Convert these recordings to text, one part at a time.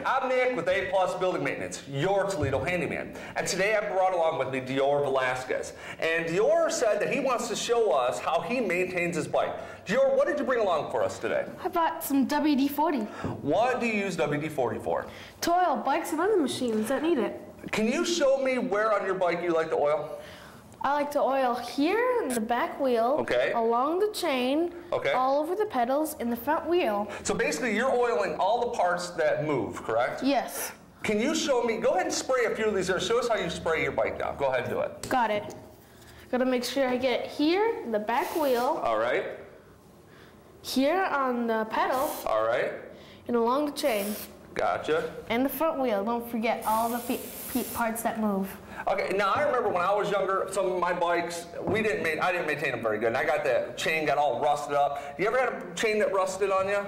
I'm Nick with A+ Building Maintenance, your Toledo handyman. And today I brought along with me Diore Velasquez. And Diore said that he wants to show us how he maintains his bike. Diore, what did you bring along for us today? I bought some WD-40. What do you use WD-40 for? To oil bikes and other machines that need it. Can you show me where on your bike you like to oil? I like to oil here in the back wheel, okay, along the chain, okay, all over the pedals, in the front wheel. So basically you're oiling all the parts that move, correct? Yes. Can you show me, go ahead and spray a few of these there. Show us how you spray your bike down. Go ahead and do it. Got it. Gotta make sure I get it here in the back wheel. All right. Here on the pedal. All right. And along the chain. Gotcha. And the front wheel. Don't forget all the parts that move. Okay, now I remember when I was younger, some of my bikes, I didn't maintain them very good. And I got the chain got all rusted up. You ever had a chain that rusted on you?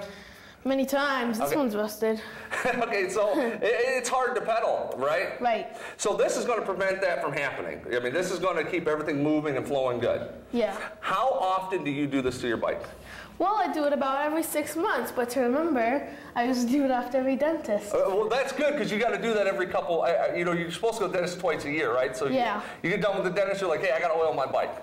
Many times. This one's rusted. Okay, so it's hard to pedal, right? Right. So this is going to prevent that from happening. I mean, this is going to keep everything moving and flowing good. Yeah. How often do you do this to your bike? Well, I do it about every 6 months, but to remember, I used to do it after every dentist. Well, that's good, because you got to do that every couple, you know, you're supposed to go to the dentist twice a year, right? So yeah. You get done with the dentist, you're like, hey, I got to oil my bike.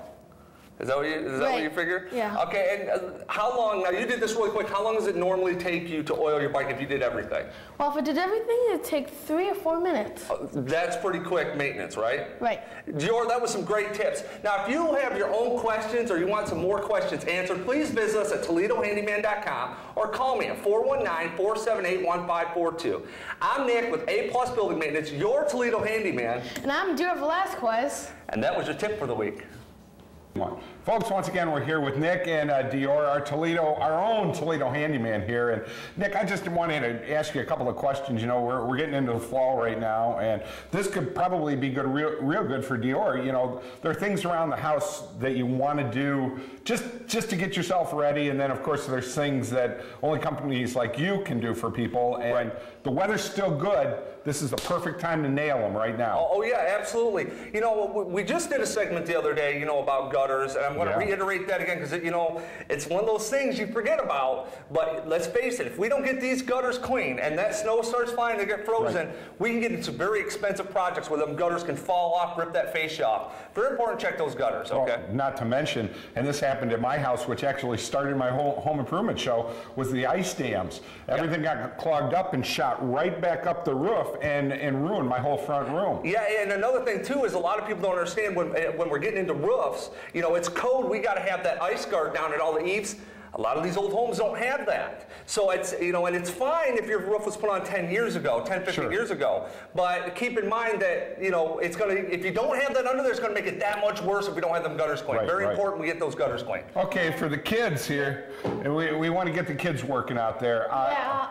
Is that what you figure? Yeah. Okay, and how long, now you did this really quick, how long does it normally take you to oil your bike if you did everything? Well, if I did everything, it'd take 3 or 4 minutes. That's pretty quick maintenance, right? Right. Diore, that was some great tips. Now, if you have your own questions or you want some more questions answered, please visit us at ToledoHandyman.com or call me at 419-478-1542. I'm Nick with A+ Building Maintenance, your Toledo handyman. And I'm Diore Velasquez. And that was your tip for the week. Folks, once again, we're here with Nick and Diore, our own Toledo handyman here. And Nick, I just wanted to ask you a couple of questions. You know, we're getting into the fall right now, and this could probably be good, real good for Diore. You know, there are things around the house that you want to do just to get yourself ready, and then of course there's things that only companies like you can do for people. And right. The weather's still good. This is the perfect time to nail them right now. Oh yeah, absolutely. You know, we just did a segment the other day, you know, about gutters, and I'm going to reiterate that again because, you know, it's one of those things you forget about, but let's face it, if we don't get these gutters clean and that snow starts flying, they get frozen, we can get into very expensive projects where them gutters can fall off, rip that fascia off. Very important to check those gutters, okay? Well, not to mention, and this happened at my house, which actually started my whole home improvement show, was the ice dams. Everything got clogged up and shot right back up the roof and ruined my whole front room. Yeah, and another thing too is a lot of people don't understand when we're getting into roofs, you know, it's code, we got to have that ice guard down at all the eaves. A lot of these old homes don't have that. So it's, you know, and it's fine if your roof was put on 10 years ago, 10, 15 years ago. But keep in mind that, you know, it's going to, if you don't have that under there, it's going to make it that much worse if we don't have them gutters clean. Very important we get those gutters clean. Okay, for the kids here, and we want to get the kids working out there. Yeah,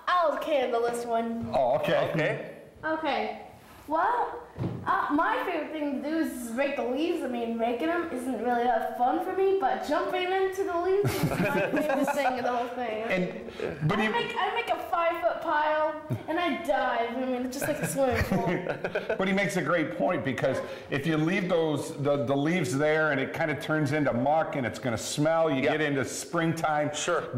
I'll handle this one. Oh, okay. Okay. Okay. Well, my favorite thing to do is rake the leaves. I mean, raking them isn't really that fun for me, but jumping into the leaves is my favorite thing of the whole thing. I make a 5-foot pile, and I dive. I mean, it's just like a swimming pool. But he makes a great point, because if you leave the leaves there and it kind of turns into muck and it's going to smell, you get into springtime,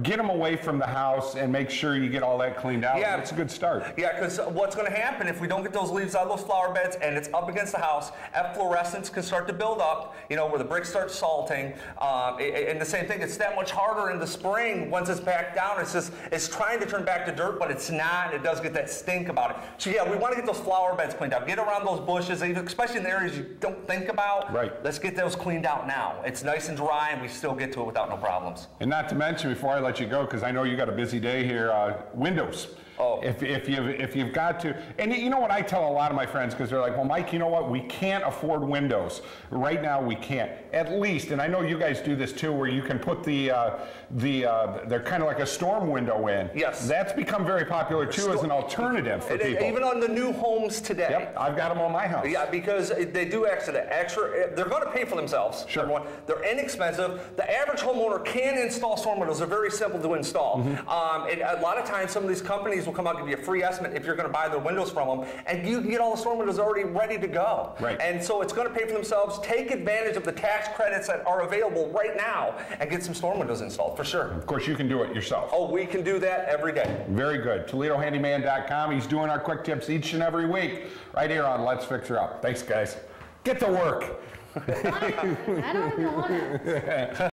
get them away from the house and make sure you get all that cleaned out. Yeah. It's a good start. Yeah, because what's going to happen if we don't get those leaves out of those flower beds and it's up against the house, efflorescence can start to build up, you know, where the bricks start salting. And the same thing, it's that much harder in the spring once it's back down. It's trying to turn back to dirt, but it's not. It does get that stink about it. So yeah, we want to get those flower beds cleaned out. Get around those bushes, especially in the areas you don't think about. Right. Let's get those cleaned out now. It's nice and dry, and we still get to it without no problems. And not to mention, before I let you go, because I know you got a busy day here, windows. Oh. If you've got to, and you know what I tell a lot of my friends, because they're like, well, Mike, you know what, we can't afford windows. Right now we can't. At least, and I know you guys do this too, where you can put they're kind of like a storm window in. Yes. That's become very popular too as an alternative for people. Even on the new homes today. Yep, I've got them on my house. Yeah, because they do extra, they're going to pay for themselves. Sure. Everyone. They're inexpensive. The average homeowner can install storm windows. They're very simple to install. Mm-hmm. And a lot of times some of these companies will come out and give you a free estimate if you're going to buy the windows from them, and you can get all the storm windows already ready to go. Right. And so it's going to pay for themselves. Take advantage of the tax credits that are available right now and get some storm windows installed, for sure. Of course, you can do it yourself. Oh, we can do that every day. Very good. ToledoHandyman.com. He's doing our quick tips each and every week right here on Let's Fix Her Up. Thanks, guys. Get to work. I don't even want to.